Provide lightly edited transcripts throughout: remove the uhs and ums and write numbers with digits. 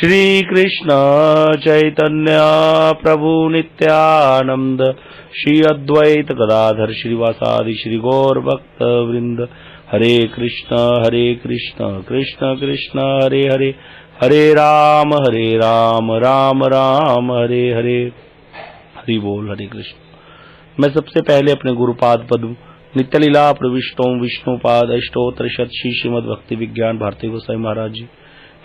श्री कृष्ण चैतन्य प्रभु नित्यानंद श्री अद्वैत गदाधर श्रीवासादि श्री गौर भक्त वृंद। हरे कृष्ण कृष्ण कृष्ण हरे हरे, हरे राम राम राम हरे हरे। हरि बोल। हरे कृष्ण। मैं सबसे पहले अपने गुरुपाद पद्म नित्यलीला प्रविष्टों विष्णुपाद अष्टोत्तर शतशी श्रीमद भक्ति विज्ञान भारती गोसाई महाराज जी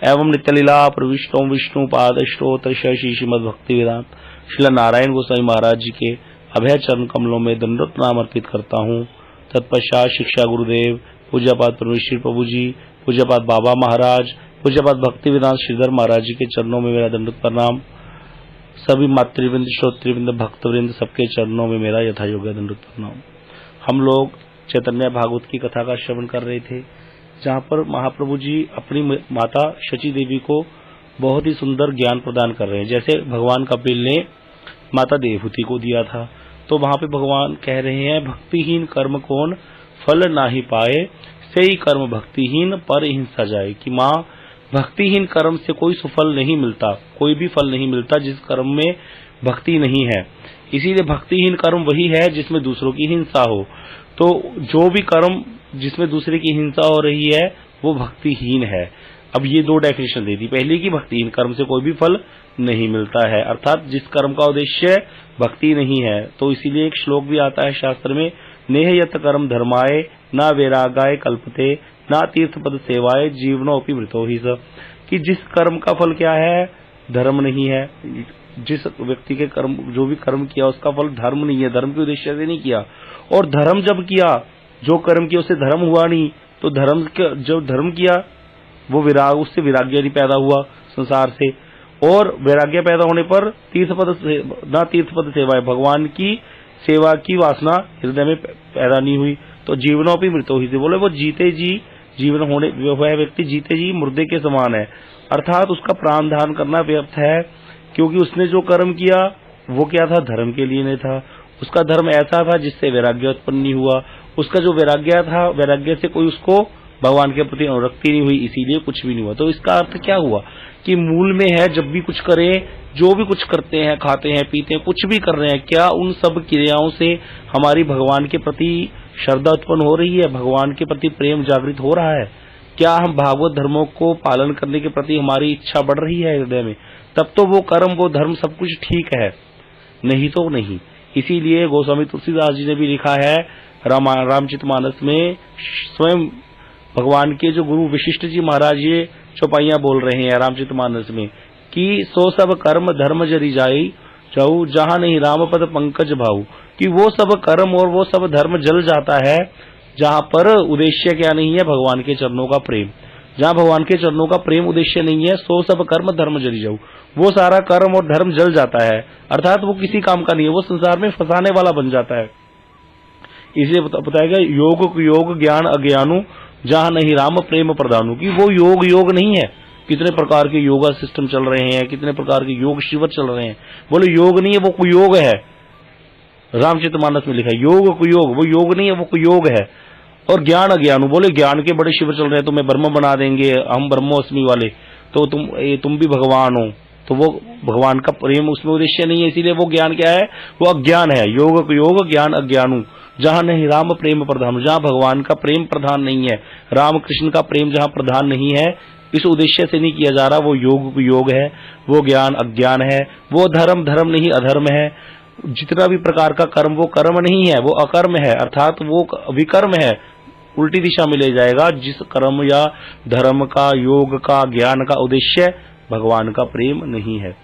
एवं नित्यलीला प्रविष्टों विष्णुपाद अष्टोत्तर शतशी श्रीमद भक्ति वेदांत श्री नारायण गोसाई महाराज जी के अभय चरण कमलों में दंडवत प्रणाम अर्पित करता हूँ। तत्पश्चात शिक्षा गुरुदेव पूज्यपाद परमेश्वर प्रभु जी, पूज्यपाद बाबा महाराज, पूज्यपाद भक्ति वेदांत श्रीधर महाराज जी के चरणों में मेरा दंडवत प्रणाम। सभी मातृवृंद श्रोतृवृंद भक्तवृंद सबके चरणों में मेरा यथा योग्य दंडवत प्रणाम। हम लोग चैतन्य भागवत की कथा का श्रवण कर रहे थे, जहाँ पर महाप्रभु जी अपनी माता शची देवी को बहुत ही सुंदर ज्ञान प्रदान कर रहे हैं। जैसे भगवान कपिल ने माता देवहूति को दिया था, तो वहां पे भगवान कह रहे हैं भक्तिहीन कर्म कौन फल नाही पाए, सही कर्म भक्तिहीन पर हिंसा जाए। कि माँ भक्तिहीन कर्म से कोई सुफल नहीं मिलता, कोई भी फल नहीं मिलता जिस कर्म में भक्ति नहीं है। इसीलिए भक्तिहीन कर्म वही है जिसमें दूसरों की हिंसा हो। तो जो भी कर्म जिसमें दूसरे की हिंसा हो रही है वो भक्तिहीन है। अब ये दो डेफिनेशन दे दी। पहली की भक्तिहीन कर्म से कोई भी फल नहीं मिलता है, अर्थात जिस कर्म का उद्देश्य भक्ति नहीं है। तो इसीलिए एक श्लोक भी आता है शास्त्र में, नेह यत कर्म धर्माय ना वैरागाय कल्पते ना तीर्थ पद सेवाय जीवनोपि मृतो ही स। कि जिस कर्म का फल क्या है, धर्म नहीं है। जिस व्यक्ति के कर्म जो भी कर्म किया उसका फल धर्म नहीं है, धर्म के उद्देश्य से नहीं किया। और धर्म जब किया, जो कर्म किया उससे धर्म हुआ नहीं, तो जब धर्म किया वो विराग, उससे विराग्य नहीं पैदा हुआ संसार से। और वैराग्य पैदा होने पर तीर्थ पद सेवा, भगवान की सेवा की वासना हृदय में पैदा नहीं हुई। तो जीवनोपि मृतो ही से बोले वो जीते जी जीवन होने, वह व्यक्ति जीते जी मुर्दे के समान है, अर्थात उसका प्राण धारण करना व्यर्थ है। क्योंकि उसने जो कर्म किया वो क्या था, धर्म के लिए नहीं था। उसका धर्म ऐसा था जिससे वैराग्य उत्पन्न नहीं हुआ। उसका जो वैराग्य था, वैराग्य से कोई उसको भगवान के प्रति अनुरक्ति नहीं हुई, इसीलिए कुछ भी नहीं हुआ। तो इसका अर्थ क्या हुआ कि मूल में है जब भी कुछ करें, जो भी कुछ करते हैं, खाते हैं पीते हैं, कुछ भी कर रहे हैं, क्या उन सब क्रियाओं से हमारी भगवान के प्रति श्रद्धा उत्पन्न हो रही है, भगवान के प्रति प्रेम जागृत हो रहा है? क्या हम भागवत धर्मों को पालन करने के प्रति हमारी इच्छा बढ़ रही है हृदय में? तब तो वो कर्म वो धर्म सब कुछ ठीक है, नहीं तो नहीं। इसीलिए गोस्वामी तुलसीदास जी ने भी लिखा है रामचरितमानस में, स्वयं भगवान के जो गुरु वशिष्ठ जी महाराज ये चौपाइयां बोल रहे हैं रामचरितमानस में कि सो सब कर्म धर्म जरि जाई जाऊ जहां नहीं राम पद पंकज भाऊ। कि वो सब कर्म और वो सब धर्म जल जाता है जहां पर उद्देश्य क्या नहीं है, भगवान के चरणों का प्रेम। जहां भगवान के चरणों का प्रेम उद्देश्य नहीं है, सो सब कर्म धर्म जरि जाऊ, वो सारा कर्म और धर्म जल जाता है, अर्थात वो किसी काम का नहीं है, वो संसार में फंसाने वाला बन जाता है। इसलिए बताएगा योग ज्ञान अज्ञानु जहां नहीं राम प्रेम प्रदानु। की वो योग नहीं है। कितने प्रकार के योगा सिस्टम चल रहे हैं, कितने प्रकार के योग शिविर चल रहे हैं, बोले योग नहीं है वो कुयोग है। रामचरितमानस में लिखा है योग कुयोग, वो योग नहीं है वो कुयोग है। और ज्ञान अज्ञानु, बोले ज्ञान के बड़े शिविर चल रहे हैं, तुम्हें ब्रह्म बना देंगे, हम ब्रह्मोस्मि वाले, तो तुम भी भगवान हो। तो वो भगवान का प्रेम उसमें उद्देश्य नहीं है, इसीलिए वो ज्ञान क्या है, वो अज्ञान है। योग कुयोग ज्ञान अज्ञानु जहां नहीं राम प्रेम प्रधान, जहां भगवान का प्रेम प्रधान नहीं है, राम कृष्ण का प्रेम जहां प्रधान नहीं है, इस उद्देश्य से नहीं किया जा रहा, वो योग है, वो ज्ञान अज्ञान है, वो धर्म नहीं अधर्म है। जितना भी प्रकार का कर्म वो कर्म नहीं है, वो अकर्म है, अर्थात वो विकर्म है, उल्टी दिशा में ले जाएगा। जिस कर्म या धर्म का, योग का, ज्ञान का उद्देश्य भगवान का प्रेम नहीं है।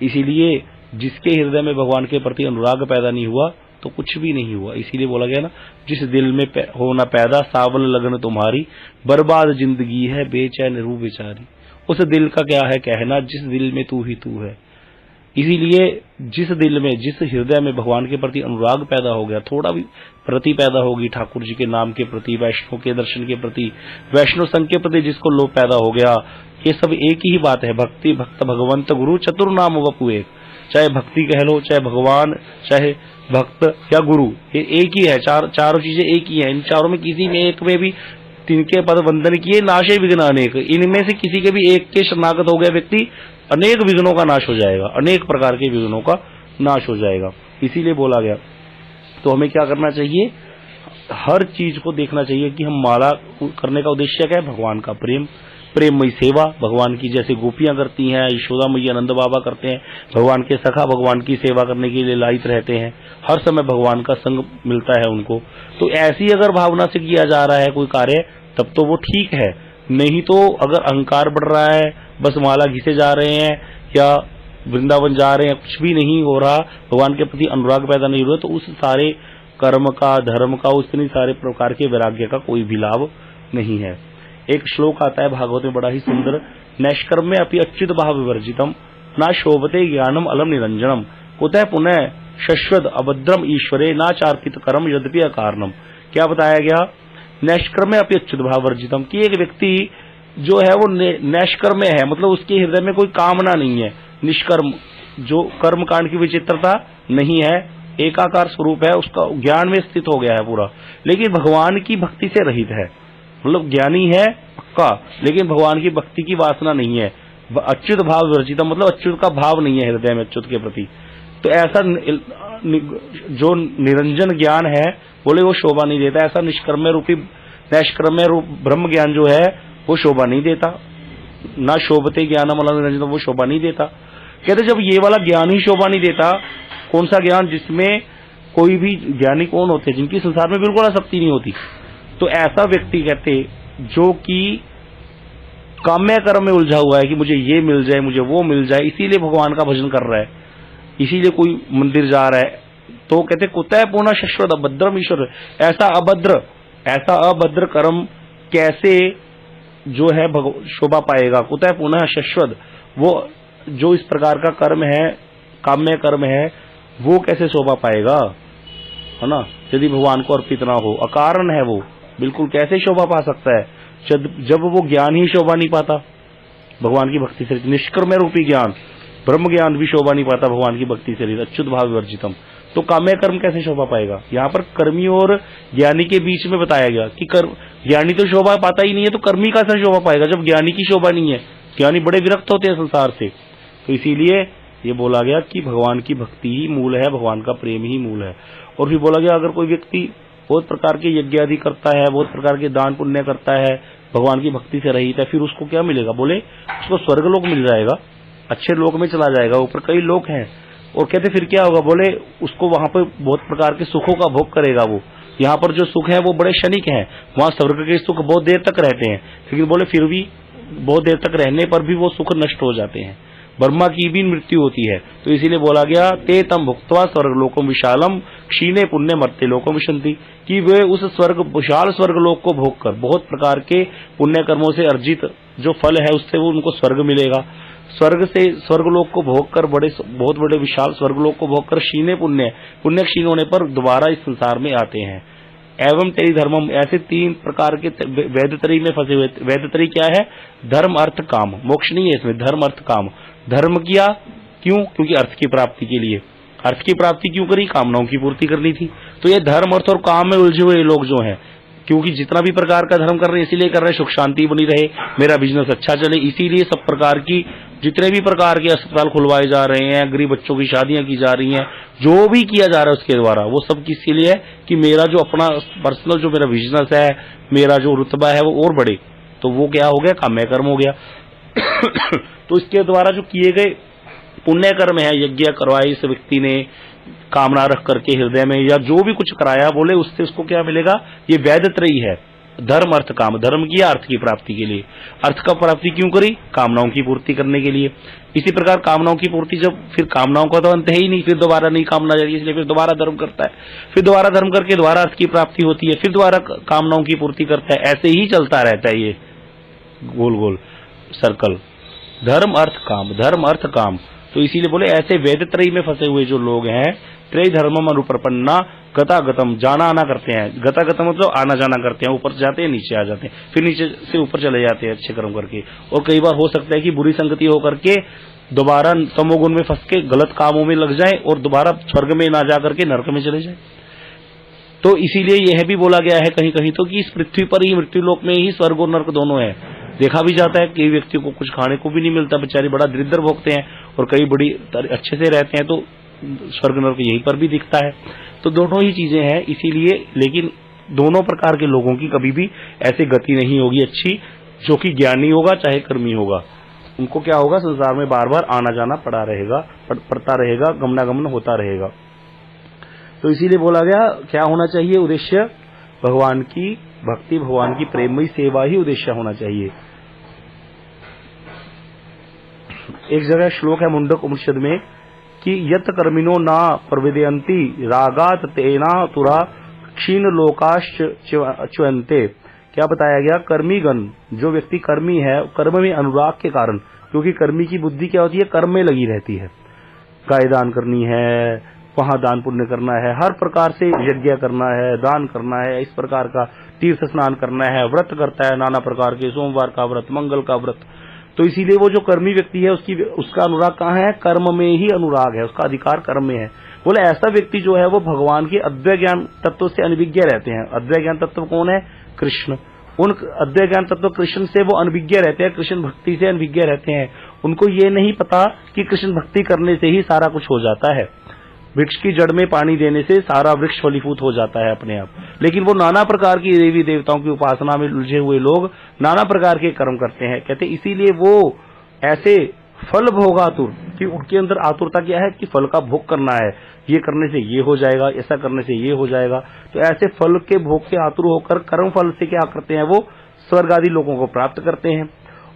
इसीलिए जिसके हृदय में भगवान के प्रति अनुराग पैदा नहीं हुआ तो कुछ भी नहीं हुआ। इसीलिए बोला गया ना, जिस दिल में होना पैदा सावल लगन तुम्हारी, बर्बाद जिंदगी है बेचैन रू बेचारी। उस दिल का क्या है कहना, जिस दिल में तू ही तू है। इसीलिए जिस दिल में, जिस हृदय में भगवान के प्रति अनुराग पैदा हो गया, थोड़ा भी प्रति पैदा होगी ठाकुर जी के नाम के प्रति, वैष्णव के दर्शन के प्रति, वैष्णव संघ के प्रति जिसको लोभ पैदा हो गया, ये सब एक ही बात है। भक्ति भक्त भगवंत गुरु चतुर नाम वपु एक। चाहे भक्ति कह लो, चाहे भगवान, चाहे भक्त या गुरु, ये एक ही है। चारों चीजें एक ही है। इन चारों में किसी में एक में भी तिनके पद वंदन किए नाशे विघ्न अनेक, इनमें से किसी के भी एक के शरणागत हो गया व्यक्ति, अनेक विघ्नों का नाश हो जाएगा, अनेक प्रकार के विघ्नों का नाश हो जाएगा। इसीलिए बोला गया। तो हमें क्या करना चाहिए, हर चीज को देखना चाहिए कि हम माला करने का उद्देश्य क्या है, भगवान का प्रेम, प्रेममयी सेवा भगवान की, जैसे गोपियां करती हैं, यशोदा मैया नंद बाबा करते हैं, भगवान के सखा भगवान की सेवा करने के लिए लायक रहते हैं, हर समय भगवान का संग मिलता है उनको। तो ऐसी अगर भावना से किया जा रहा है कोई कार्य तब तो वो ठीक है, नहीं तो अगर अहंकार बढ़ रहा है, बस माला घिसे जा रहे हैं या वृंदावन जा रहे हैं, कुछ भी नहीं हो रहा, भगवान के प्रति अनुराग पैदा नहीं हो रहा, तो उस सारे कर्म का, धर्म का, उस सारे प्रकार के वैराग्य का कोई भी लाभ नहीं है। एक श्लोक आता है भागवत में बड़ा ही सुंदर, नैष्कर्म्य अपि अच्युत भाव विवर्जितम ना शोभते ज्ञानम अलम निरंजनम कुतः पुनः शश्वत अभद्रम ईश्वरे ना चार्पित कर्म यद्यपि अकारणम। क्या बताया गया, नैष्कर्म्य अपि अच्युत भाव वर्जितम, कि एक व्यक्ति जो है वो नैष्कर्म्य है, मतलब उसके हृदय में कोई कामना नहीं है, निष्कर्म, जो कर्म कांड की विचित्रता नहीं है, एकाकार स्वरूप है, उसका ज्ञान में स्थित हो गया है पूरा, लेकिन भगवान की भक्ति से रहित है, मतलब ज्ञानी है पक्का, लेकिन भगवान की भक्ति की वासना नहीं है, अच्युत भाव वर्जितम, मतलब अच्युत का भाव नहीं है हृदय में अच्युत के प्रति। तो ऐसा जो निरंजन ज्ञान है बोले वो शोभा नहीं देता, ऐसा निष्कर्म्य रूपी नैष्कर्म्य रूप ब्रह्म ज्ञान जो है वो शोभा नहीं देता, ना शोभते ज्ञानम अलम निरंजनम, वो शोभा नहीं देता। कहते जब ये वाला ज्ञान ही शोभा नहीं देता, कौन सा ज्ञान, जिसमें कोई भी ज्ञानी कौन होते हैं जिनकी संसार में बिल्कुल आसक्ति नहीं होती, तो ऐसा व्यक्ति कहते जो कि काम्य कर्म में उलझा हुआ है कि मुझे ये मिल जाए, मुझे वो मिल जाए, इसीलिए भगवान का भजन कर रहा है, इसीलिए कोई मंदिर जा रहा है, तो कहते कुतः पुनः शश्वत अभद्रम ईश्वर, ऐसा अभद्र कर्म कैसे जो है शोभा पाएगा, कुतः पुनः शश्वत, वो जो इस प्रकार का कर्म है, काम्य कर्म है, वो कैसे शोभा पाएगा, है ना, यदि भगवान को अर्पित ना हो, अकारण है वो, बिल्कुल कैसे शोभा पा सकता है जब वो ज्ञान ही शोभा नहीं पाता भगवान की भक्ति से, निष्कर्म्य रूपी ज्ञान, ब्रह्म ज्ञान भी शोभा नहीं पाता भगवान की भक्ति से, अच्युत भाव विवर्जितम, तो काम्य कर्म कैसे शोभा पाएगा। यहाँ पर कर्मी और ज्ञानी के बीच में बताया गया कि ज्ञानी तो शोभा पाता ही नहीं है, तो कर्मी कैसे शोभा पाएगा जब ज्ञानी की शोभा नहीं है, ज्ञानी बड़े विरक्त होते हैं संसार से। तो इसीलिए ये बोला गया कि भगवान की भक्ति ही मूल है, भगवान का प्रेम ही मूल है। और फिर बोला गया अगर कोई व्यक्ति बहुत प्रकार के यज्ञ आदि करता है, बहुत प्रकार के दान पुण्य करता है, भगवान की भक्ति से रहित है, फिर उसको क्या मिलेगा, बोले उसको स्वर्ग लोक मिल जाएगा, अच्छे लोक में चला जाएगा, ऊपर कई लोक हैं। और कहते फिर क्या होगा, बोले उसको वहां पर बहुत प्रकार के सुखों का भोग करेगा वो, यहाँ पर जो सुख है वो बड़े क्षणिक हैं, वहां स्वर्ग के सुख बहुत देर तक रहते हैं, लेकिन बोले फिर भी बहुत देर तक रहने पर भी वो सुख नष्ट हो जाते हैं, ब्रह्मा की भी मृत्यु होती है। तो इसीलिए बोला गया ते तम भुक्त्वा स्वर्ग लोकम विशालम क्षीणे पुण्य मर्त्य लोकम विशंति, कि वे उस विशाल स्वर्ग लोक को भोग कर बहुत प्रकार के पुण्य कर्मों से अर्जित जो फल है उससे वो उनको स्वर्ग मिलेगा, स्वर्ग से स्वर्गलोक को भोग कर बहुत बड़े विशाल स्वर्गलोक को भोग कर क्षीणे पुण्य क्षीण होने पर दोबारा इस संसार में आते हैं। एवं तेरी धर्मम, ऐसे तीन प्रकार के वैधतरी में फंसे हुए। वैधतरी क्या है, धर्म अर्थ काम, मोक्ष नहीं है इसमें, धर्म अर्थ काम। धर्म किया क्यों, क्योंकि अर्थ की प्राप्ति के लिए, अर्थ की प्राप्ति क्यों करी, कामनाओं की पूर्ति करनी थी। तो ये धर्म अर्थ और काम में उलझे हुए लोग जो हैं, क्योंकि जितना भी प्रकार का धर्म कर रहे हैं इसीलिए कर रहे हैं सुख शांति बनी रहे, मेरा बिजनेस अच्छा चले, इसीलिए सब प्रकार की जितने भी प्रकार के अस्पताल खुलवाए जा रहे हैं, गरीब बच्चों की शादियां की जा रही हैं, जो भी किया जा रहा है उसके द्वारा, वो सब किसके लिए है कि मेरा जो अपना पर्सनल जो मेरा बिजनेस है, मेरा जो रुतबा है वो और बढ़े। तो वो क्या हो गया, काम्य कर्म हो गया। तो इसके द्वारा जो किए गए पुण्य कर्म है, यज्ञ करवाए इस व्यक्ति ने कामना रख करके हृदय में, या जो भी कुछ कराया, बोले उससे उसको क्या मिलेगा, ये वैधत्रयी है, धर्म अर्थ काम। धर्म किया अर्थ की प्राप्ति के लिए, अर्थ का प्राप्ति क्यों करी, कामनाओं की पूर्ति करने के लिए। इसी प्रकार कामनाओं की पूर्ति, जब फिर कामनाओं का तो अंत है ही नहीं, फिर दोबारा नहीं कामना जाएगी, इसलिए फिर दोबारा धर्म करता है, फिर दोबारा धर्म करके दोबारा अर्थ की प्राप्ति होती है, फिर दोबारा कामनाओं की पूर्ति करता है, ऐसे ही चलता रहता है ये गोल गोल सर्कल, धर्म अर्थ काम, धर्म अर्थ काम। तो इसीलिए बोले ऐसे वेदत्रयी में फंसे हुए जो लोग हैं, त्रय धर्मम अनुप्रपन्ना गतागतम, जाना आना करते हैं, गतागतम मतलब आना जाना करते हैं, ऊपर जाते हैं नीचे आ जाते हैं, फिर नीचे से ऊपर चले जाते हैं अच्छे कर्म करके। और कई बार हो सकता है कि बुरी संगति होकर के दोबारा तमोगुण में फंस के गलत कामों में लग जाए और दोबारा स्वर्ग में ना जा करके नरक में चले जाए। तो इसीलिए यह भी बोला गया है कहीं कहीं तो कि इस पृथ्वी पर ही, मृत्यु लोक में ही स्वर्ग और नर्क दोनों है। देखा भी जाता है कि व्यक्ति को कुछ खाने को भी नहीं मिलता, बेचारे बड़ा दरिद्र भोगते हैं, और कई बड़ी अच्छे से रहते हैं, तो स्वर्ग नर्क यहीं पर भी दिखता है। तो दोनों ही चीजें हैं इसीलिए, लेकिन दोनों प्रकार के लोगों की कभी भी ऐसी गति नहीं होगी अच्छी, जो कि ज्ञानी होगा चाहे कर्मी होगा, उनको क्या होगा, संसार में बार बार आना जाना पड़ता रहेगा, गमनागमन होता रहेगा। तो इसीलिए बोला गया क्या होना चाहिए उद्देश्य, भगवान की भक्ति, भगवान की प्रेममयी सेवा ही उद्देश्य होना चाहिए। एक जगह श्लोक है मुंडक उपनिषद में कि यत कर्मिनो ना प्रविदयन्ति रागात तेना तुरा क्षीण लोकाश्च च्यन्ते। क्या बताया गया, कर्मीगण, जो व्यक्ति कर्मी है, कर्म में अनुराग के कारण, क्योंकि कर्मी की बुद्धि क्या होती है, कर्म में लगी रहती है, गाय दान करनी है, वहां दान पुण्य करना है, हर प्रकार से यज्ञ करना है, दान करना है, इस प्रकार का तीर्थ स्नान करना है, व्रत करता है नाना प्रकार के, सोमवार का व्रत, मंगल का व्रत। तो इसीलिए वो जो कर्मी व्यक्ति है उसका अनुराग कहाँ है, कर्म में ही अनुराग है, उसका अधिकार कर्म में है। बोले ऐसा व्यक्ति जो है वो भगवान के अद्वैत ज्ञान तत्व से अनभिज्ञ रहते हैं। अद्वैत ज्ञान तत्व कौन है, कृष्ण। उन अद्वैत ज्ञान तत्व कृष्ण से वो अनभिज्ञ रहते हैं, कृष्ण भक्ति से अनभिज्ञ रहते हैं। उनको ये नहीं पता कि कृष्ण भक्ति करने से ही सारा कुछ हो जाता है, वृक्ष की जड़ में पानी देने से सारा वृक्ष फलीभूत हो जाता है अपने आप। लेकिन वो नाना प्रकार की देवी देवताओं की उपासना में उलझे हुए लोग नाना प्रकार के कर्म करते हैं। कहते इसीलिए वो ऐसे फल भोगातुर, कि उनके अंदर आतुरता क्या है कि फल का भोग करना है, ये करने से ये हो जाएगा, ऐसा करने से ये हो जाएगा। तो ऐसे फल के भोग के आतुर होकर कर्म फल से क्या करते हैं, वो स्वर्ग आदि लोगों को प्राप्त करते हैं।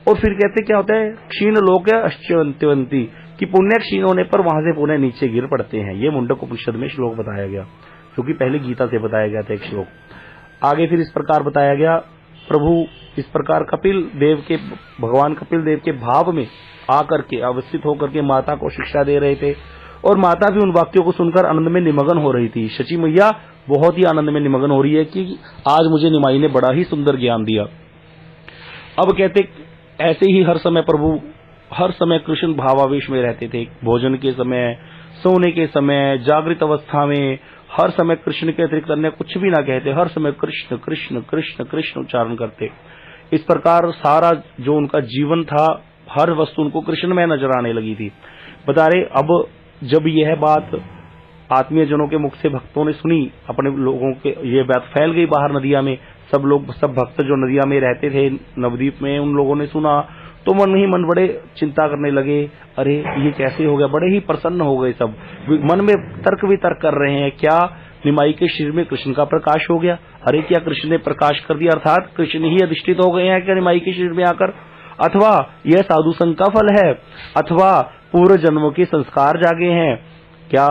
और फिर कहते क्या होता है, क्षीण लोक अश्चवंती, कि पुण्य क्षीण होने पर वहां से पुण्य नीचे गिर पड़ते हैं। ये मुंडक उपनिषद में श्लोक बताया गया, जो कि पहले गीता से बताया गया था एक श्लोक। आगे फिर इस प्रकार बताया गया, प्रभु इस प्रकार कपिल देव के, भगवान कपिल देव के भाव में आकर के अवस्थित होकर के माता को शिक्षा दे रहे थे, और माता भी उन वाक्यों को सुनकर आनंद में निमग्न हो रही थी। शची मैया बहुत ही आनंद में निमग्न हो रही है कि आज मुझे निमाई ने बड़ा ही सुंदर ज्ञान दिया। अब कहते ऐसे ही हर समय प्रभु हर समय कृष्ण भावावेश में रहते थे, भोजन के समय, सोने के समय, जागृत अवस्था में, हर समय कृष्ण के अतिरिक्त अन्य कुछ भी ना कहते, हर समय कृष्ण कृष्ण कृष्ण कृष्ण उच्चारण करते। इस प्रकार सारा जो उनका जीवन था, हर वस्तु उनको कृष्ण में नजर आने लगी थी। बता रहे अब जब यह बात आत्मीय जनों के मुख से भक्तों ने सुनी, अपने लोगों के ये बात फैल गई बाहर नदिया में, सब भक्त जो नदिया में रहते थे नवद्वीप में, उन लोगों ने सुना तो मन ही मन बड़े चिंता करने लगे, अरे ये कैसे हो गया, बड़े ही प्रसन्न हो गए। सब मन में तर्क वितर्क कर रहे हैं, क्या निमाई के शरीर में कृष्ण का प्रकाश हो गया, अरे क्या कृष्ण ने प्रकाश कर दिया, अर्थात कृष्ण ही अधिष्ठित हो गए हैं क्या निमाई के शरीर में आकर, अथवा यह साधु संग का फल है, अथवा पूर्व जन्मों के संस्कार जागे हैं, क्या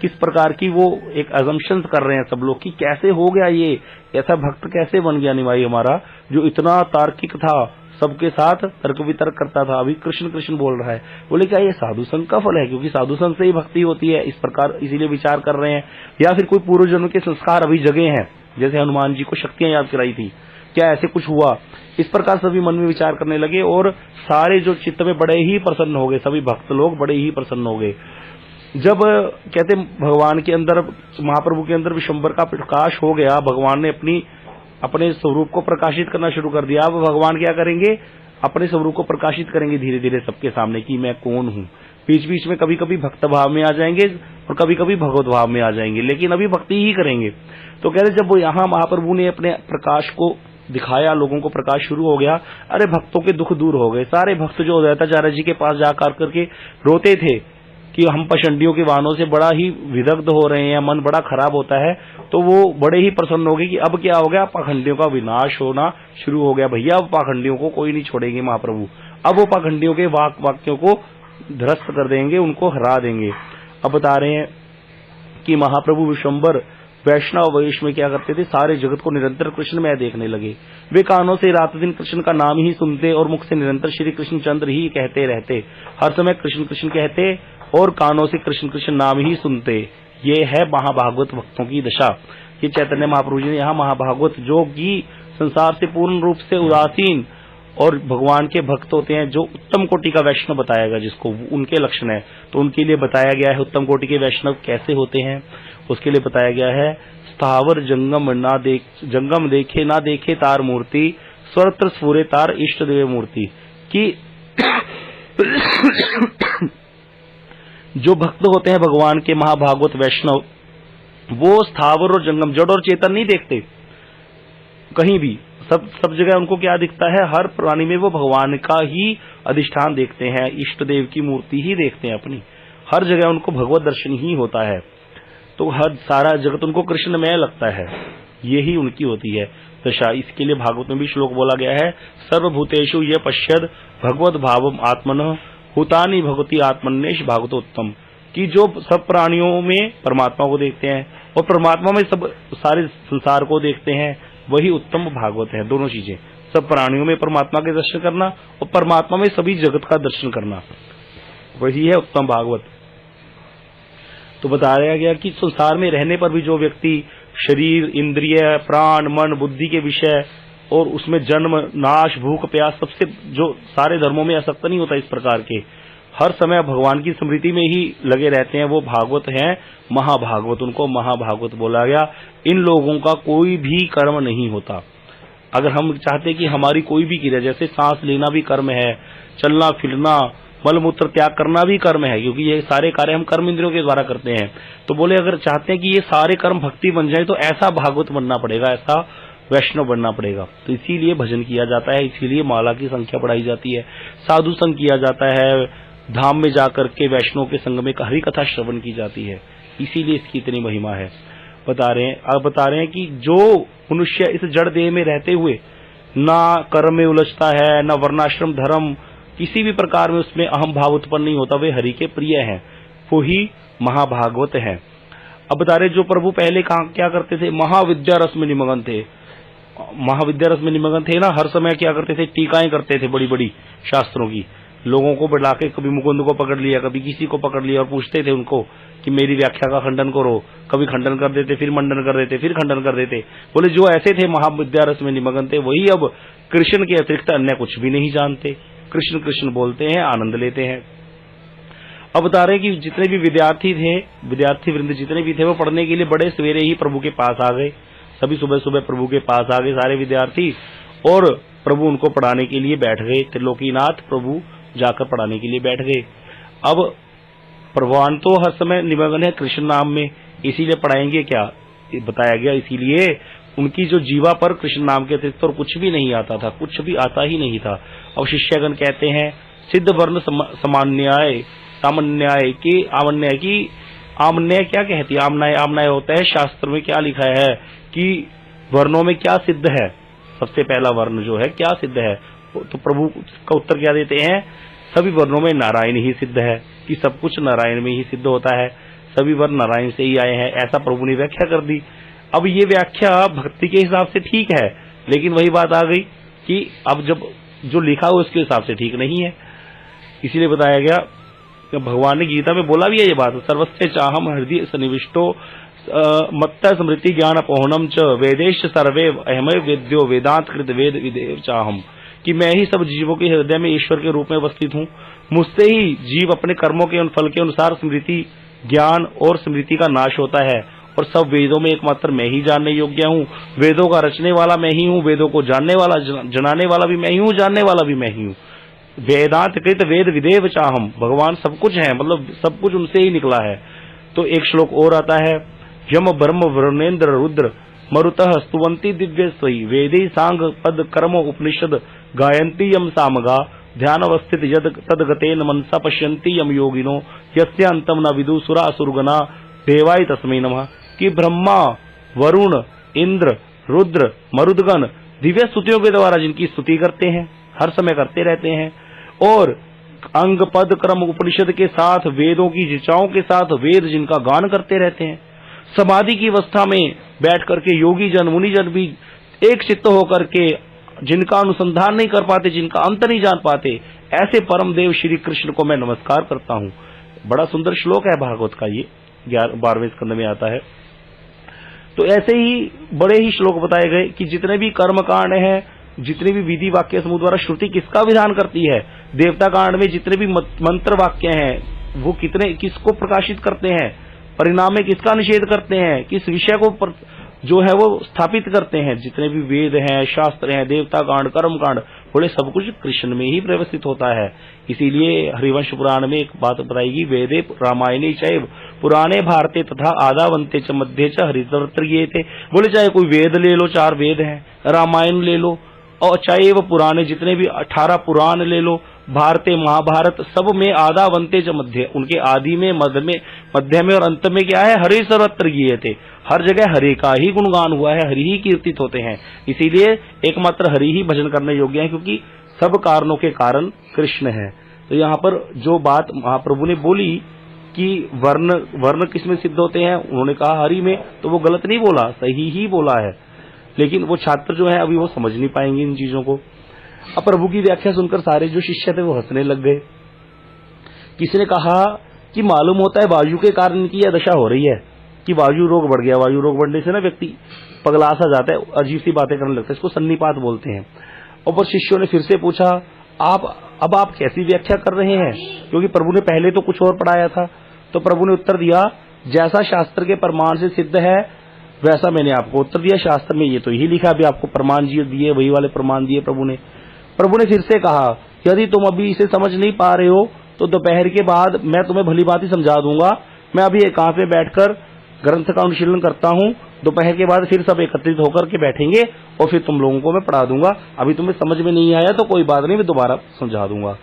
किस प्रकार की वो एक अजम्पशंस कर रहे हैं सब लोग कि कैसे हो गया ये, ऐसा भक्त कैसे बन गया निमाई हमारा, जो इतना तार्किक था, सबके साथ तर्क वितर्क करता था, अभी कृष्ण कृष्ण बोल रहा है। बोले क्या ये साधु संग का फल है, क्योंकि साधु संग से ही भक्ति होती है, इस प्रकार इसीलिए विचार कर रहे हैं, या फिर कोई पूर्व जन्म के संस्कार अभी जगे हैं, जैसे हनुमान जी को शक्तियां याद कराई थी, क्या ऐसे कुछ हुआ। इस प्रकार सभी मन में विचार करने लगे, और सारे जो चित्त में बड़े ही प्रसन्न हो गए, सभी भक्त लोग बड़े ही प्रसन्न हो गए। जब कहते भगवान के अंदर, महाप्रभु के अंदर विश्वंभर का प्रकाश हो गया, भगवान ने अपने स्वरूप को प्रकाशित करना शुरू कर दिया। अब भगवान क्या करेंगे, अपने स्वरूप को प्रकाशित करेंगे धीरे धीरे सबके सामने कि मैं कौन हूँ। बीच बीच में कभी कभी भक्त भाव में आ जाएंगे और कभी कभी भगवत भाव में आ जाएंगे, लेकिन अभी भक्ति ही करेंगे। तो कह रहे जब वो यहाँ महाप्रभु ने अपने प्रकाश को दिखाया, लोगों को प्रकाश शुरू हो गया, अरे भक्तों के दुख दूर हो गए। सारे भक्त जो दत्ताचार्य जी के पास जाकर करके रोते थे कि हम पशंडियों के वाहनों से बड़ा ही विदग्ध हो रहे हैं, मन बड़ा खराब होता है, तो वो बड़े ही प्रसन्न हो गए कि अब क्या हो गया, पाखंडियों का विनाश होना शुरू हो गया। भैया अब पाखंडियों को कोई नहीं छोड़ेंगे महाप्रभु, अब वो पाखंडियों के वाक्यों को ध्वस्त कर देंगे, उनको हरा देंगे। अब बता रहे हैं कि महाप्रभु विश्वंभर वैष्णव वेश में क्या करते थे, सारे जगत को निरंतर कृष्ण में देखने लगे। वे कानों से रात दिन कृष्ण का नाम ही सुनते और मुख से निरंतर श्री कृष्ण चंद्र ही कहते रहते, हर समय कृष्ण कृष्ण कहते और कानों से कृष्ण कृष्ण नाम ही सुनते। ये है महाभागवत भक्तों की दशा। ये चैतन्य महाप्रभु जी ने यहाँ महाभागवत जो कि संसार से पूर्ण रूप से उदासीन और भगवान के भक्त होते हैं जो उत्तम कोटि का वैष्णव बताया गया, जिसको उनके लक्षण है, तो उनके लिए बताया गया है उत्तम कोटि के वैष्णव कैसे होते हैं। उसके लिए बताया गया है स्थावर जंगम देखे ना देखे तार मूर्ति, स्वरत्र स्फुरे तार इष्ट देव मूर्ति, कि जो भक्त होते हैं भगवान के महाभागवत वैष्णव, वो स्थावर और जंगम, जड़ और चेतन नहीं देखते कहीं भी, सब जगह उनको क्या दिखता है, हर प्राणी में वो भगवान का ही अधिष्ठान देखते हैं, इष्ट देव की मूर्ति ही देखते हैं अपनी, हर जगह उनको भगवत दर्शन ही होता है। तो हर सारा जगत उनको कृष्णमय लगता है, यही उनकी होती है दशा। इसके लिए भागवत में भी श्लोक बोला गया है, सर्वभूतेषु ये पश्यद भगवत भावम आत्मनः हुतानि भगवती आत्मन्येष भागवतोत्तम, कि जो सब प्राणियों में परमात्मा को देखते हैं और परमात्मा में सब सारे संसार को देखते हैं, वही उत्तम भागवत है। दोनों चीजें, सब प्राणियों में परमात्मा के दर्शन करना और परमात्मा में सभी जगत का दर्शन करना, वही है उत्तम भागवत। तो बताया गया कि संसार में रहने पर भी जो व्यक्ति शरीर, इंद्रिय, प्राण, मन, बुद्धि के विषय और उसमें जन्म, नाश, भूख, प्यास, सबसे जो सारे धर्मों में आसक्त नहीं होता, इस प्रकार के हर समय भगवान की स्मृति में ही लगे रहते हैं, वो भागवत हैं महाभागवत, उनको महाभागवत बोला गया। इन लोगों का कोई भी कर्म नहीं होता। अगर हम चाहते कि हमारी कोई भी क्रिया, जैसे सांस लेना भी कर्म है, चलना फिरना, मल मूत्र त्याग करना भी कर्म है, क्योंकि ये सारे कार्य हम कर्म इंद्रियों के द्वारा करते हैं। तो बोले अगर चाहते हैं कि ये सारे कर्म भक्ति बन जाए तो ऐसा भागवत बनना पड़ेगा, ऐसा वैष्णव बनना पड़ेगा। तो इसीलिए भजन किया जाता है, इसीलिए माला की संख्या बढ़ाई जाती है, साधु संग किया जाता है, धाम में जाकर के वैष्णव के संग में हरि कथा श्रवण की जाती है, इसीलिए इसकी इतनी महिमा है। बता रहे हैं कि जो मनुष्य इस जड़ देह में रहते हुए ना कर्म में उलझता है, ना वर्णाश्रम धर्म, किसी भी प्रकार में उसमें अहम भाव उत्पन्न नहीं होता, वे हरि के प्रिय हैं, वो ही महाभागवत है। अब बता रहे जो प्रभु पहले क्या करते थे, महाविद्या रस में निमग्न थे। महाविद्या रस में निमग्न थे ना, हर समय क्या करते थे, टीकाएं करते थे बड़ी बड़ी शास्त्रों की, लोगों को बुला के कभी मुकुंद को पकड़ लिया, कभी किसी को पकड़ लिया और पूछते थे उनको कि मेरी व्याख्या का खंडन करो। कभी खंडन कर देते, फिर मंडन कर देते, फिर खंडन कर देते। बोले जो ऐसे थे महाविद्या रस में निमग्न थे, वही अब कृष्ण के अतिरिक्त अन्य कुछ भी नहीं जानते, कृष्ण कृष्ण बोलते हैं, आनंद लेते हैं। अब बता रहे कि जितने भी विद्यार्थी थे, विद्यार्थी वृंद जितने भी थे, वो पढ़ने के लिए बड़े सवेरे ही प्रभु के पास आ गए। सभी सुबह सुबह प्रभु के पास आ गए सारे विद्यार्थी, और प्रभु उनको पढ़ाने के लिए बैठ गए। त्रिलोकीनाथ प्रभु जाकर पढ़ाने के लिए बैठ गए। अब भगवान तो हर समय निमग्न है कृष्ण नाम में, इसीलिए पढ़ाएंगे क्या, बताया गया। इसीलिए उनकी जो जीवा पर कृष्ण नाम के अतिरिक्त और कुछ भी नहीं आता था, कुछ भी आता ही नहीं था। अब शिष्यगण कहते हैं सिद्ध वर्ण सामान्याय सामान्याय की आमन्याय की, आमन्याय क्या कहती है, आमनाय, आमनाय होता है शास्त्र में क्या लिखा है कि वर्णों में क्या सिद्ध है, सबसे पहला वर्ण जो है क्या सिद्ध है। तो प्रभु का उत्तर क्या देते हैं, सभी वर्णों में नारायण ही सिद्ध है, कि सब कुछ नारायण में ही सिद्ध होता है, सभी वर्ण नारायण से ही आए हैं, ऐसा प्रभु ने व्याख्या कर दी। अब ये व्याख्या भक्ति के हिसाब से ठीक है, लेकिन वही बात आ गई कि अब जब जो लिखा हो उसके हिसाब से ठीक नहीं है। इसीलिए बताया गया, भगवान ने गीता में बोला भी है ये बात, सर्वस्य चाहम हृदय सन्निविष्टो मत्त स्मृति ज्ञान अपोहनम च वेदेश सर्वे अहमय वेद्यो वेदांत कृत वेद विदेव चाहम, कि मैं ही सब जीवों के हृदय में ईश्वर के रूप में अवस्थित हूँ, मुझसे ही जीव अपने कर्मों के फल के अनुसार स्मृति ज्ञान और स्मृति का नाश होता है, और सब वेदों में एकमात्र मैं ही जानने योग्य हूँ, वेदों का रचने वाला मैं ही हूँ, वेदों को जानने वाला जनाने वाला भी मैं ही हूँ, जानने वाला भी मैं ही हूँ। वेदांत कृत वेद विदेव चाहम, भगवान सब कुछ है, मतलब सब कुछ उनसे ही निकला है। तो एक श्लोक और आता है, यम ब्रह्म वरुणेन्द्र रुद्र मरुतः स्तुवंती दिव्य स्वई वेदे सांग पद कर्म उपनिषद गायंती यम सामगा ध्यानवस्थित यद तदगतेन मनसा पश्यन्ति यम योगिनो यस्यांतम न विदु सुरा असुरगना देवाय तस्मै नमः, कि ब्रह्मा वरुण इंद्र रुद्र मरुदगण दिव्य स्तुतियों के द्वारा जिनकी स्तुति करते हैं, हर समय करते रहते हैं, और अंग पद क्रम उपनिषद के साथ वेदों की ऋचाओं के साथ वेद जिनका गान करते रहते हैं, समाधि की अवस्था में बैठ करके योगी जन मुनि जन भी एक चित्त होकर के जिनका अनुसंधान नहीं कर पाते, जिनका अंत नहीं जान पाते, ऐसे परम देव श्री कृष्ण को मैं नमस्कार करता हूँ। बड़ा सुंदर श्लोक है भागवत का, ये 12वें स्कंद में आता है। तो ऐसे ही बड़े ही श्लोक बताए गए कि जितने भी कर्म कांड हैं जितने भी विधि वाक्य समूह द्वारा श्रुति किसका विधान करती है, देवता कांड में जितने भी मंत्र वाक्य हैं वो किसको प्रकाशित करते हैं, परिणाम में किसका निषेध करते हैं, किस विषय को जो है वो स्थापित करते हैं। जितने भी वेद हैं, शास्त्र हैं, देवता कांड, कर्म कांड, बोले सब कुछ कृष्ण में ही व्यवस्थित होता है। इसीलिए हरिवंश पुराण में एक बात बताएगी, वेदे रामायणे चैव पुराणे भारते तथा आदावंते च मध्य च हरितवत्र ये थे। बोले चाहे कोई वेद ले लो, 4 वेद हैं, रामायण ले लो, और चाहे वो पुराने जितने भी 18 पुराण ले लो, भारते महाभारत, सब में आदावंते च मध्य, उनके आदि में, मध्य में और अंत में क्या है, हरि सर्वत्र ये थे। हर जगह हरि का ही गुणगान हुआ है, हरि ही कीर्तित होते हैं। इसीलिए एकमात्र हरि ही भजन करने योग्य है, क्योंकि सब कारणों के कारण कृष्ण है। तो यहाँ पर जो बात महाप्रभु ने बोली कि वर्ण किस में सिद्ध होते हैं, उन्होंने कहा हरि में, तो वो गलत नहीं बोला, सही ही बोला है। लेकिन वो छात्र जो है अभी वो समझ नहीं पाएंगे इन चीजों को। अब प्रभु की व्याख्या सुनकर सारे जो शिष्य थे वो हंसने लग गए। किसी ने कहा कि मालूम होता है वायु के कारण की यह दशा हो रही है, कि वायु रोग बढ़ गया। वायु रोग बढ़ने से ना व्यक्ति पगला सा जाता है, अजीब सी बातें करने लगता है, इसको सन्निपात बोलते हैं। और पर शिष्यों ने फिर से पूछा, अब आप कैसी व्याख्या कर रहे हैं, क्योंकि प्रभु ने पहले तो कुछ और पढ़ाया था। तो प्रभु ने उत्तर दिया, जैसा शास्त्र के प्रमाण से सिद्ध है वैसा मैंने आपको उत्तर दिया। शास्त्र में ये तो यही लिखा, अभी आपको प्रमाण दिए, वही वाले प्रमाण दिए प्रभु ने फिर से कहा, यदि तुम अभी इसे समझ नहीं पा रहे हो तो दोपहर के बाद मैं तुम्हें भली बात ही समझा दूंगा। मैं अभी एकांत में बैठकर ग्रंथ का अनुशीलन करता हूँ, दोपहर के बाद फिर सब एकत्रित होकर के बैठेंगे और फिर तुम लोगों को मैं पढ़ा दूंगा। अभी तुम्हें समझ में नहीं आया तो कोई बात नहीं, मैं दोबारा समझा दूंगा।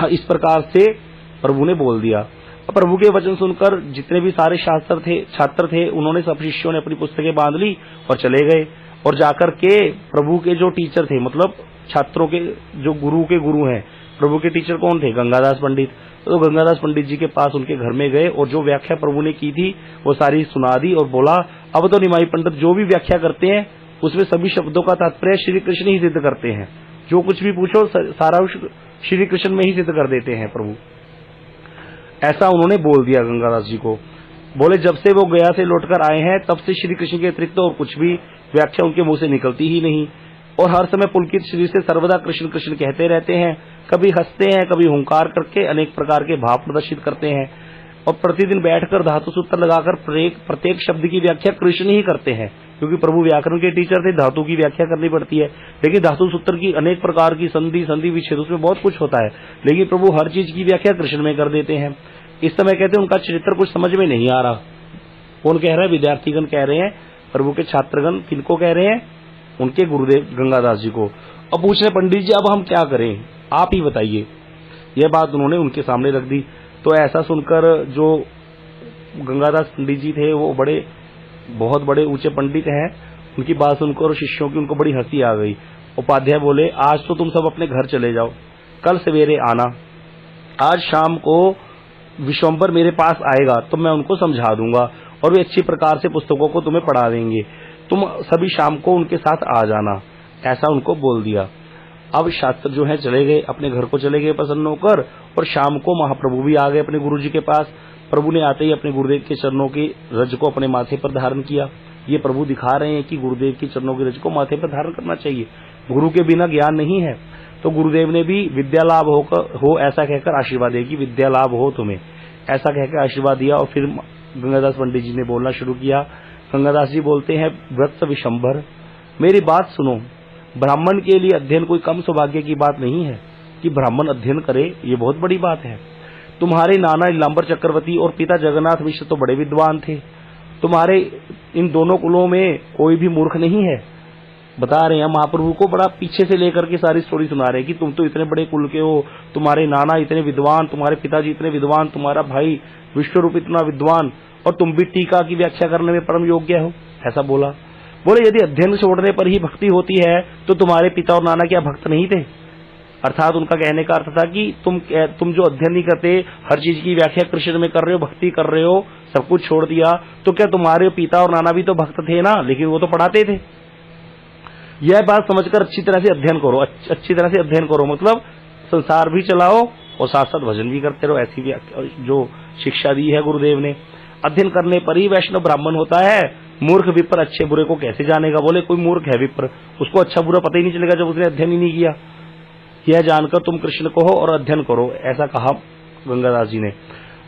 इस प्रकार से प्रभु ने बोल दिया। प्रभु के वचन सुनकर जितने भी सारे छात्र थे उन्होंने, सब शिष्यों ने अपनी पुस्तकें बांध ली और चले गए। और जाकर के प्रभु के जो टीचर थे, मतलब छात्रों के जो गुरु के गुरु हैं, प्रभु के टीचर कौन थे, गंगादास पंडित। तो गंगादास पंडित जी के पास उनके घर में गए और जो व्याख्या प्रभु ने की थी वो सारी सुना दी और बोला, अब तो निमाई पंडित जो भी व्याख्या करते हैं उसमें सभी शब्दों का तात्पर्य श्री कृष्ण ही सिद्ध करते हैं। जो कुछ भी पूछो सारा श्री कृष्ण में ही सिद्ध कर देते हैं प्रभु। ऐसा उन्होंने बोल दिया गंगादास जी को। बोले जब से वो गया से लौटकर आए हैं तब से श्री कृष्ण के अतिरिक्त और कुछ भी व्याख्या उनके मुंह से निकलती ही नहीं, और हर समय पुलकित शरीर से सर्वदा कृष्ण कृष्ण कहते रहते हैं। कभी हंसते हैं, कभी हुंकार करके अनेक प्रकार के भाव प्रदर्शित करते हैं, और प्रतिदिन बैठकर धातु सूत्र लगाकर प्रत्येक शब्द की व्याख्या कृष्ण ही करते हैं। क्योंकि प्रभु व्याकरण के टीचर थे, धातु की व्याख्या करनी पड़ती है, लेकिन धातु सूत्र की अनेक प्रकार की संधि विच्छेद उसमें बहुत कुछ होता है, लेकिन प्रभु हर चीज की व्याख्या कृष्ण में कर देते हैं। इस समय कहते हैं उनका चरित्र कुछ समझ में नहीं आ रहा। कौन कह रहा है? विद्यार्थीगण कह रहे हैं। प्रभु के छात्रगण किनको कह रहे हैं? उनके गुरुदेव गंगादास जी को। अब पूछ रहे पंडित जी अब हम क्या करें, आप ही बताइए। यह बात उन्होंने उनके सामने रख दी। तो ऐसा सुनकर जो गंगादास पंडित जी थे वो बहुत बड़े ऊंचे पंडित हैं, उनकी बात सुनकर शिष्यों की उनको बड़ी हंसी आ गई। उपाध्याय बोले, आज तो तुम सब अपने घर चले जाओ, कल सवेरे आना। आज शाम को विश्वम्भर मेरे पास आएगा तो मैं उनको समझा दूंगा और वे अच्छी प्रकार से पुस्तकों को तुम्हें पढ़ा देंगे। तुम सभी शाम को उनके साथ आ जाना। ऐसा उनको बोल दिया। अब छात्र जो है चले गए, अपने घर को चले गए प्रसन्न होकर, और शाम को महाप्रभु भी आ गए अपने गुरु जी के पास। प्रभु ने आते ही अपने गुरुदेव के चरणों की रज को अपने माथे पर धारण किया। ये प्रभु दिखा रहे हैं कि गुरुदेव की चरणों की रज को माथे पर धारण करना चाहिए, गुरु के बिना ज्ञान नहीं है। तो गुरुदेव ने भी विद्या लाभ हो ऐसा कहकर आशीर्वाद दिया कि विद्या लाभ हो तुम्हें, ऐसा कहकर आशीर्वाद दिया। और फिर गंगादास पंडित जी ने बोलना शुरू किया। गंगादास जी बोलते हैं, वत्स विशंभर, मेरी बात सुनो। ब्राह्मण के लिए अध्ययन कोई कम सौभाग्य की बात नहीं है कि ब्राह्मण अध्ययन करे, ये बहुत बड़ी बात है। तुम्हारे नाना नीलांबर चक्रवर्ती और पिता जगन्नाथ मिश्र तो बड़े विद्वान थे, तुम्हारे इन दोनों कुलों में कोई भी मूर्ख नहीं है। बता रहे हैं महाप्रभु को, बड़ा पीछे से लेकर के सारी स्टोरी सुना रहे हैं कि तुम तो इतने बड़े कुल के हो, तुम्हारे नाना इतने विद्वान, तुम्हारे पिताजी इतने विद्वान, तुम्हारा भाई विश्वरूप इतना विद्वान, और तुम भी टीका की व्याख्या करने में परम योग्य हो। ऐसा बोला। बोले यदि अध्ययन छोड़ने पर ही भक्ति होती है तो तुम्हारे पिता और नाना क्या भक्त नहीं थे? अर्थात उनका कहने का अर्थ था कि तुम जो अध्ययन नहीं करते, हर चीज की व्याख्या कृष्ण में कर रहे हो, भक्ति कर रहे हो, सब कुछ छोड़ दिया, तो क्या तुम्हारे पिता और नाना भी तो भक्त थे ना, लेकिन वो तो पढ़ाते थे। यह बात समझकर अच्छी तरह से अध्ययन करो, अच्छी तरह से अध्ययन करो, मतलब संसार भी चलाओ और साथ साथ भजन भी करते रहो। ऐसी भी जो शिक्षा दी है गुरुदेव ने। अध्ययन करने पर ही वैष्णव ब्राह्मण होता है। मूर्ख विप्र अच्छे बुरे को कैसे जानेगा? बोले कोई मूर्ख है विप्र, उसको अच्छा बुरा पता ही नहीं चलेगा जब उसने अध्ययन ही नहीं किया। यह जानकर तुम कृष्ण को हो और अध्ययन करो, ऐसा कहा गंगादास जी ने।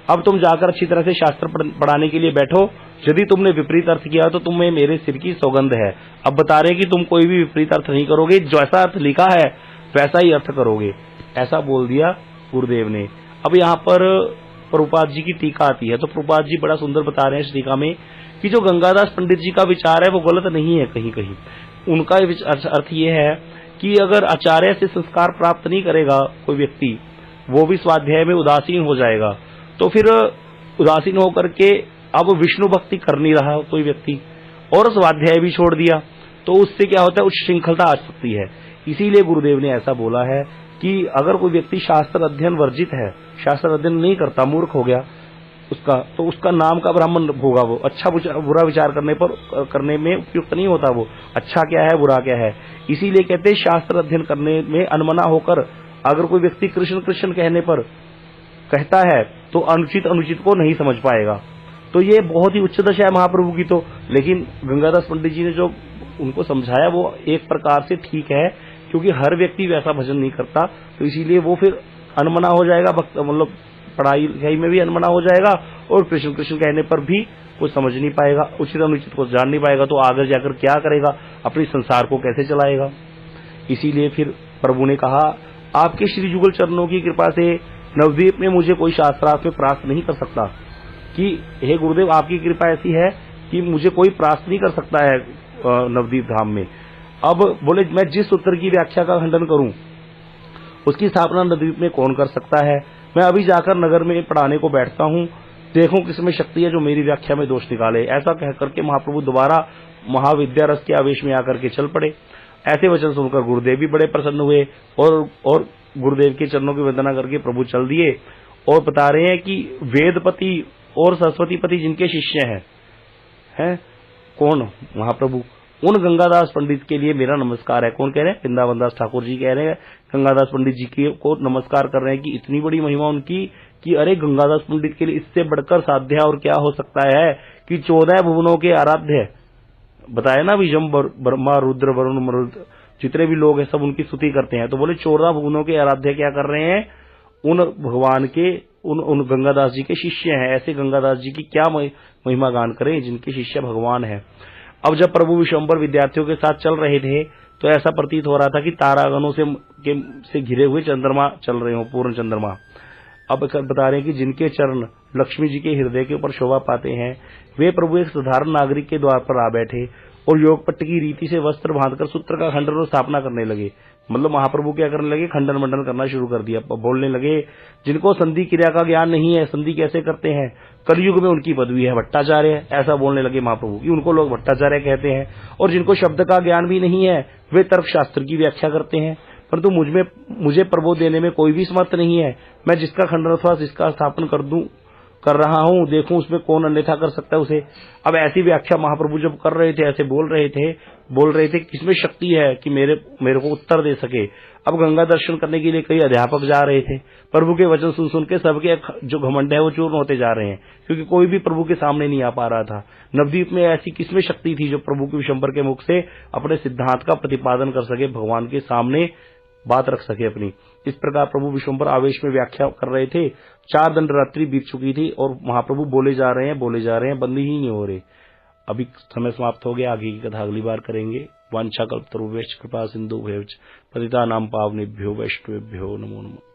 अब तुम जाकर अच्छी तरह से शास्त्र पढ़ाने के लिए बैठो। यदि तुमने विपरीत अर्थ किया तो तुम्हें मेरे सिर की सौगंध है। अब बता रहे कि तुम कोई भी विपरीत अर्थ नहीं करोगे, जैसा अर्थ लिखा है वैसा ही अर्थ करोगे, ऐसा बोल दिया गुरुदेव ने। अब यहाँ पर प्रभुपाद जी की टीका आती है, तो प्रभुपाद जी बड़ा सुंदर बता रहे हैं इस टीका में कि जो गंगादास पंडित जी का विचार है वो गलत नहीं है। कहीं कहीं उनका अर्थ ये है कि अगर आचार्य से संस्कार प्राप्त नहीं करेगा कोई व्यक्ति, वो भी स्वाध्याय में उदासीन हो जाएगा, तो फिर उदासीन होकर के अब विष्णु भक्ति कर नहीं रहा कोई व्यक्ति और स्वाध्याय भी छोड़ दिया, तो उससे क्या होता है, उच्च श्रृंखलता आ सकती है। इसीलिए गुरुदेव ने ऐसा बोला है कि अगर कोई व्यक्ति शास्त्र अध्ययन वर्जित है, शास्त्र अध्ययन नहीं करता, मूर्ख हो गया उसका, तो उसका नाम का ब्राह्मण होगा। वो अच्छा बुरा विचार करने में उपयुक्त नहीं होता। वो अच्छा क्या है बुरा क्या है, इसीलिए कहते हैं शास्त्र अध्ययन करने में अनमना होकर अगर कोई व्यक्ति कृष्ण कृष्ण कहने पर कहता है तो अनुचित को नहीं समझ पाएगा। तो ये बहुत ही उच्च दशा है महाप्रभु की। तो लेकिन गंगादास पंडित जी ने जो उनको समझाया वो एक प्रकार से ठीक है, क्योंकि हर व्यक्ति वैसा भजन नहीं करता, तो इसीलिए वो फिर अनमना हो जाएगा, मतलब पढ़ाई लिखाई में भी अनमना हो जाएगा और कृष्ण कृष्ण कहने पर भी कुछ समझ नहीं पाएगा, उचित अनुचित को जान नहीं पाएगा, तो आगे जाकर क्या करेगा, अपने संसार को कैसे चलाएगा। इसीलिए फिर प्रभु ने कहा आपके श्री जुगल चरणों की कृपा से नवद्वीप में मुझे कोई शास्त्रार्थ में प्राप्त नहीं कर सकता, कि हे गुरुदेव आपकी कृपा ऐसी है कि मुझे कोई प्राप्त नहीं कर सकता है नवद्वीप धाम में। अब बोले मैं जिस सूत्र की व्याख्या का खंडन करूं उसकी स्थापना नवद्वीप में कौन कर सकता है। मैं अभी जाकर नगर में पढ़ाने को बैठता हूं, देखूं किसमें शक्ति है जो मेरी व्याख्या में दोष निकाले। ऐसा कह करके महाप्रभु दोबारा महाविद्या रस के आवेश में आकर के चल पड़े। ऐसे वचन सुनकर गुरुदेव भी बड़े प्रसन्न हुए और गुरुदेव के चरणों की वंदना करके प्रभु चल दिए और बता रहे हैं कि वेदपति और सरस्वतीपति जिनके शिष्य हैं कौन, महाप्रभु, उन गंगादास पंडित के लिए मेरा नमस्कार है। कौन कह रहे हैं? वृंदावन दास ठाकुर जी कह रहे हैं, गंगादास पंडित जी को नमस्कार कर रहे हैं कि इतनी बड़ी महिमा उनकी कि अरे गंगादास पंडित के लिए इससे बढ़कर साध्या और क्या हो सकता है कि 14 भुवनों के आराध्य, बताया ना अभी, जम ब्रह्मा रुद्र वरुण मरुद जितने भी लोग हैं सब उनकी स्तुति करते हैं। तो बोले 14 भुवनों के आराध्य क्या कर रहे हैं? उन भगवान के उन गंगादास जी के शिष्य हैं। ऐसे गंगादास जी की क्या महिमा गान करें जिनके शिष्य भगवान है। अब जब प्रभु विश्वम्भर विद्यार्थियों के साथ चल रहे थे तो ऐसा प्रतीत हो रहा था कि तारागणों से घिरे हुए चंद्रमा चल रहे हो, पूर्ण चंद्रमा। अब बता रहे हैं कि जिनके चरण लक्ष्मी जी के हृदय के ऊपर शोभा पाते हैं, वे प्रभु एक साधारण नागरिक के द्वार पर आ बैठे और योगपट्ट की रीति से वस्त्र बांधकर सूत्र का खंडन और स्थापना करने लगे। मतलब महाप्रभु क्या करने लगे? खंडन मंडन करना शुरू कर दिया। बोलने लगे जिनको संधि क्रिया का ज्ञान नहीं है, संधि कैसे करते हैं, कलयुग में उनकी पदवी है भट्टाचार्य, ऐसा बोलने लगे महाप्रभु कि उनको लोग भट्टाचार्य कहते हैं। और जिनको शब्द का ज्ञान भी नहीं है वे तर्क शास्त्र की व्याख्या करते हैं, परंतु मुझे प्रबोध देने में कोई भी समर्थ नहीं है। मैं जिसका खंडन अथवा जिसका स्थापन कर रहा हूं, देखूं उसमें कौन अन्यथा कर सकता है उसे। अब ऐसी व्याख्या महाप्रभु जब कर रहे थे, ऐसे बोल रहे थे किसमें शक्ति है कि मेरे को उत्तर दे सके। अब गंगा दर्शन करने के लिए कई अध्यापक जा रहे थे, प्रभु के वचन सुन के सबके जो घमंड है वो चूर्ण होते जा रहे हैं, क्योंकि कोई भी प्रभु के सामने नहीं आ पा रहा था। नवद्वीप में ऐसी किसमें शक्ति थी जो प्रभु के विशंबर के मुख से अपने सिद्धांत का प्रतिपादन कर सके, भगवान के सामने बात रख सके अपनी। इस प्रकार प्रभु विश्वम्भर आवेश में व्याख्या कर रहे थे। 4 दंड रात्रि बीत चुकी थी और महाप्रभु बोले जा रहे हैं, बंद ही नहीं हो रहे। अभी समय समाप्त हो गया, आगे की कथा अगली बार करेंगे। वांछा कल्पतरुभ्यश्च कृपा सिंधुभ्यश्च पतितानां पावनेभ्यो वैष्णवेभ्यो नमो नमः।